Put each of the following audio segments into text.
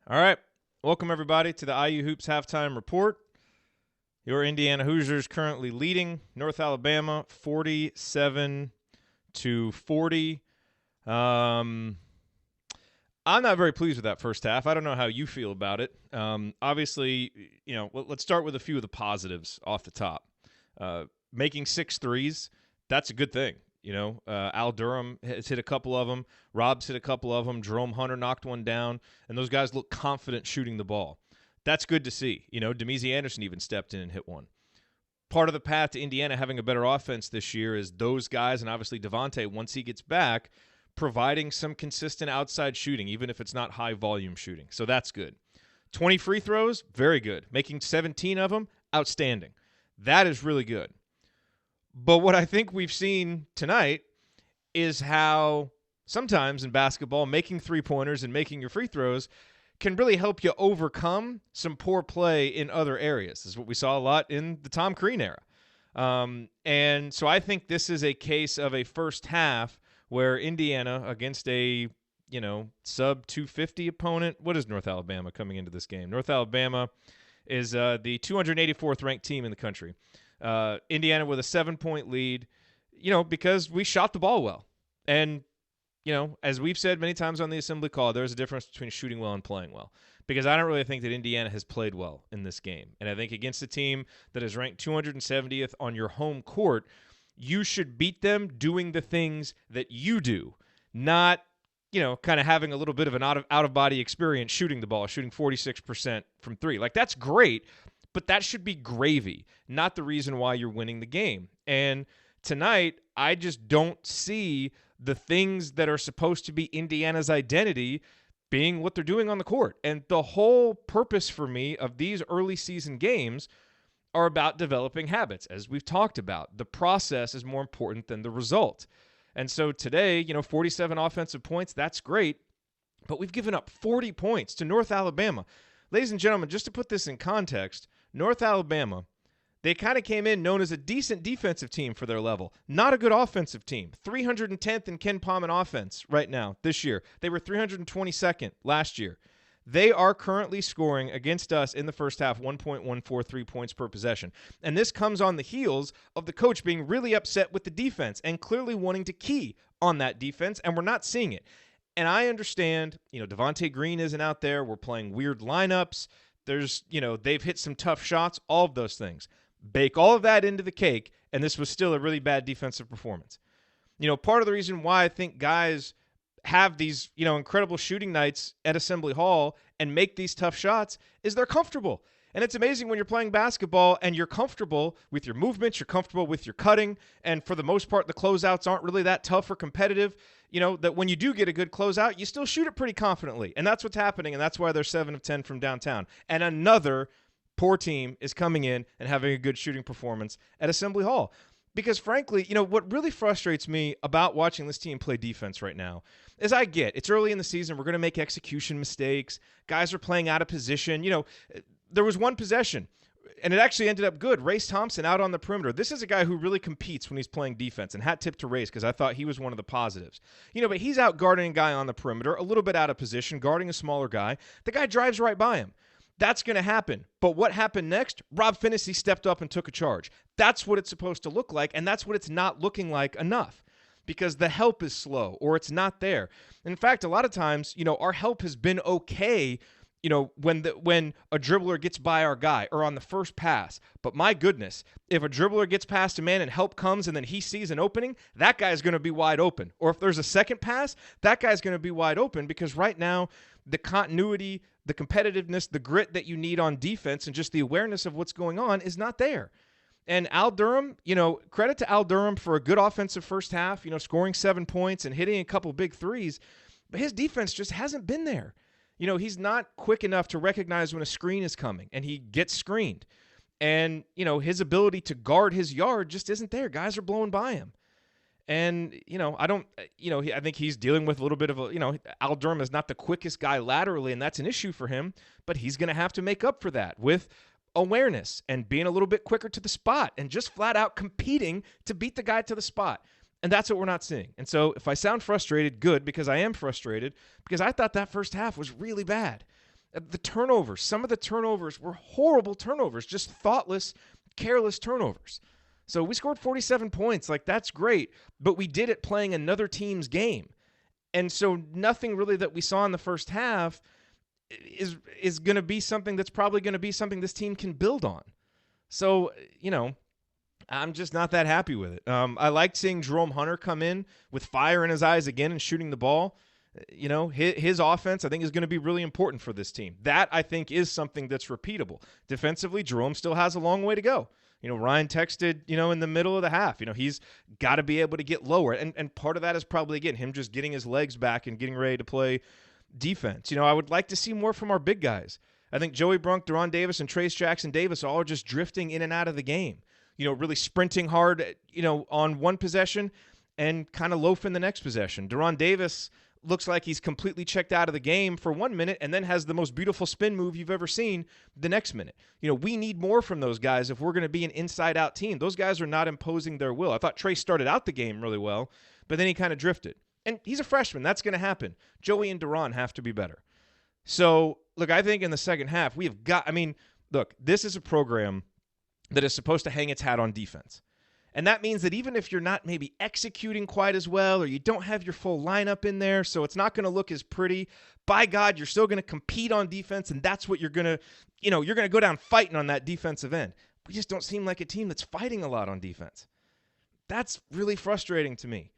All right. Welcome, everybody, to the IU Hoops Halftime Report. Your Indiana Hoosiers currently leading North Alabama 47-40. I'm not very pleased with that first half. I don't know how you feel about it. Obviously, let's start with a few of the positives off the top. Making 6 threes, that's a good thing. Al Durham has hit a couple of them. Rob's hit a couple of them. Jerome Hunter knocked one down. And those guys look confident shooting the ball. That's good to see. Demezy Anderson even stepped in and hit one. Part of the path to Indiana having a better offense this year is those guys, and obviously Devontae, once he gets back, providing some consistent outside shooting, even if it's not high-volume shooting. So that's good. 20 free throws, very good. Making 17 of them, outstanding. That is really good. But what I think we've seen tonight is how sometimes in basketball, making three-pointers and making your free throws can really help you overcome some poor play in other areas. This is what we saw a lot in the Tom Crean era. And so I think this is a case of a first half where Indiana against a, sub 250 opponent. What is North Alabama coming into this game? North Alabama is the 284th ranked team in the country. Indiana with a 7-point lead, because we shot the ball well. And, as we've said many times on the assembly call, there's a difference between shooting well and playing well. Because I don't really think that Indiana has played well in this game. And I think against a team that is ranked 270th on your home court, you should beat them doing the things that you do, not, kind of having a little bit of an out-of-body experience shooting the ball, shooting 46% from three. Like, that's great, but that should be gravy, not the reason why you're winning the game. And tonight, I just don't see the things that are supposed to be Indiana's identity being what they're doing on the court. And the whole purpose for me of these early season games are about developing habits. As we've talked about, the process is more important than the result. And so today, 47 offensive points, that's great, but we've given up 40 points to North Alabama. Ladies and gentlemen, just to put this in context, North Alabama, they kind of came in known as a decent defensive team for their level. Not a good offensive team. 310th in Ken Palm in offense right now this year. They were 322nd last year. They are currently scoring against us in the first half 1.143 points per possession. And this comes on the heels of the coach being really upset with the defense and clearly wanting to key on that defense, and we're not seeing it. And I understand, Devontae Green isn't out there. We're playing weird lineups. There's, they've hit some tough shots, all of those things. Bake all of that into the cake, and this was still a really bad defensive performance. Part of the reason why I think guys have these, incredible shooting nights at Assembly Hall and make these tough shots is they're comfortable. And it's amazing when you're playing basketball and you're comfortable with your movements, you're comfortable with your cutting, and for the most part, the closeouts aren't really that tough or competitive, that when you do get a good closeout, you still shoot it pretty confidently. And that's what's happening, and that's why they're 7 of 10 from downtown. And another poor team is coming in and having a good shooting performance at Assembly Hall. Because frankly, what really frustrates me about watching this team play defense right now is it's early in the season. We're going to make execution mistakes. Guys are playing out of position. There was one possession, and it actually ended up good. Race Thompson out on the perimeter. This is a guy who really competes when he's playing defense, and hat tip to Race because I thought he was one of the positives. But he's out guarding a guy on the perimeter, a little bit out of position, guarding a smaller guy. The guy drives right by him. That's going to happen. But what happened next? Rob Finney stepped up and took a charge. That's what it's supposed to look like, and that's what it's not looking like enough because the help is slow or it's not there. In fact, a lot of times, our help has been okay, when a dribbler gets by our guy or on the first pass. But my goodness, if a dribbler gets past a man and help comes and then he sees an opening, that guy's going to be wide open. Or if there's a second pass, that guy's going to be wide open because right now the continuity, the competitiveness, the grit that you need on defense and just the awareness of what's going on is not there. And Al Durham, credit to Al Durham for a good offensive first half, scoring 7 points and hitting a couple big threes. But his defense just hasn't been there. He's not quick enough to recognize when a screen is coming, and he gets screened. And, his ability to guard his yard just isn't there. Guys are blowing by him. And, I think he's dealing with a little bit of Al Durham is not the quickest guy laterally, and that's an issue for him, but he's going to have to make up for that with awareness and being a little bit quicker to the spot and just flat out competing to beat the guy to the spot. And that's what we're not seeing. And so if I sound frustrated, good, because I am frustrated, because I thought that first half was really bad. The turnovers, some of the turnovers were horrible turnovers, just thoughtless, careless turnovers. So we scored 47 points. Like, that's great, but we did it playing another team's game. And so nothing really that we saw in the first half is going to be something that's probably going to be something this team can build on. So, I'm just not that happy with it. I liked seeing Jerome Hunter come in with fire in his eyes again and shooting the ball. His offense, I think, is going to be really important for this team. That, I think, is something that's repeatable. Defensively, Jerome still has a long way to go. Ryan texted, in the middle of the half. He's got to be able to get lower. And part of that is probably, again, him just getting his legs back and getting ready to play defense. I would like to see more from our big guys. I think Joey Brunk, Deron Davis, and Trace Jackson Davis all are just drifting in and out of the game. Really sprinting hard, on one possession and kind of loafing the next possession. Deron Davis looks like he's completely checked out of the game for 1 minute and then has the most beautiful spin move you've ever seen the next minute. We need more from those guys if we're going to be an inside-out team. Those guys are not imposing their will. I thought Trace started out the game really well, but then he kind of drifted. And he's a freshman. That's going to happen. Joey and Deron have to be better. So, look, I think in the second half, this is a program that is supposed to hang its hat on defense. And that means that even if you're not maybe executing quite as well, or you don't have your full lineup in there, so it's not going to look as pretty, by God, you're still going to compete on defense, and that's what you're going to, you're going to go down fighting on that defensive end. We just don't seem like a team that's fighting a lot on defense. That's really frustrating to me.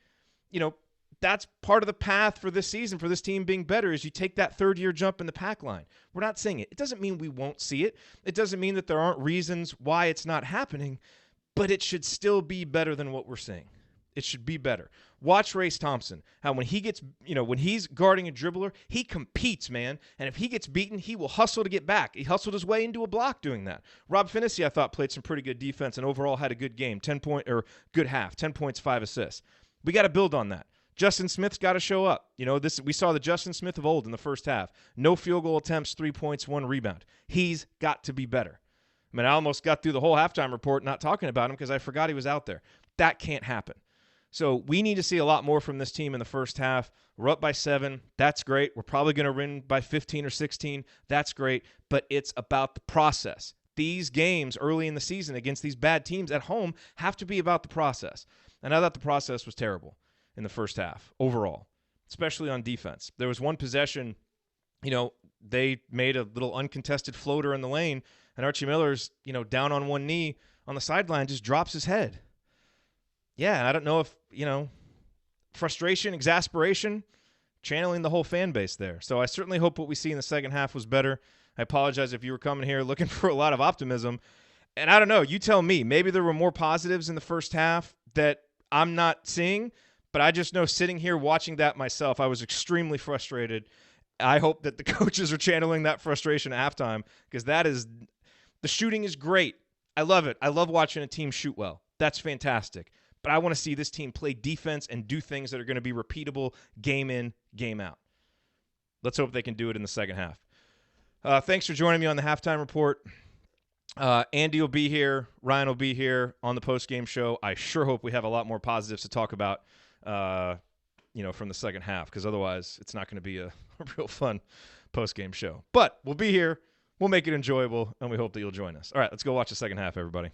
That's part of the path for this season, for this team being better, is you take that third-year jump in the pack line. We're not seeing it. It doesn't mean we won't see it. It doesn't mean that there aren't reasons why it's not happening, but it should still be better than what we're seeing. It should be better. Watch Race Thompson. How when he gets, when he's guarding a dribbler, he competes, man. And if he gets beaten, he will hustle to get back. He hustled his way into a block doing that. Rob Finney, I thought, played some pretty good defense and overall had a good game, good half, 10 points, 5 assists. We got to build on that. Justin Smith's got to show up. We saw the Justin Smith of old in the first half. No field goal attempts, 3 points, 1 rebound. He's got to be better. I almost got through the whole halftime report not talking about him because I forgot he was out there. That can't happen. So we need to see a lot more from this team in the first half. We're up by 7. That's great. We're probably going to win by 15 or 16. That's great. But it's about the process. These games early in the season against these bad teams at home have to be about the process. And I thought the process was terrible in the first half overall, especially on defense. There was one possession, they made a little uncontested floater in the lane, and Archie Miller's, down on one knee on the sideline, just drops his head. Yeah, and I don't know if, frustration, exasperation, channeling the whole fan base there. So I certainly hope what we see in the second half was better. I apologize if you were coming here looking for a lot of optimism. And I don't know, you tell me. Maybe there were more positives in the first half that I'm not seeing, but I just know sitting here watching that myself, I was extremely frustrated. I hope that the coaches are channeling that frustration at halftime, because the shooting is great. I love it. I love watching a team shoot well. That's fantastic. But I want to see this team play defense and do things that are going to be repeatable game in, game out. Let's hope they can do it in the second half. Thanks for joining me on the Halftime Report. Andy will be here. Ryan will be here on the post-game show. I sure hope we have a lot more positives to talk about, from the second half, because otherwise it's not going to be a real fun post-game show. But we'll be here. We'll make it enjoyable, and we hope that you'll join us. All right, let's go watch the second half, everybody.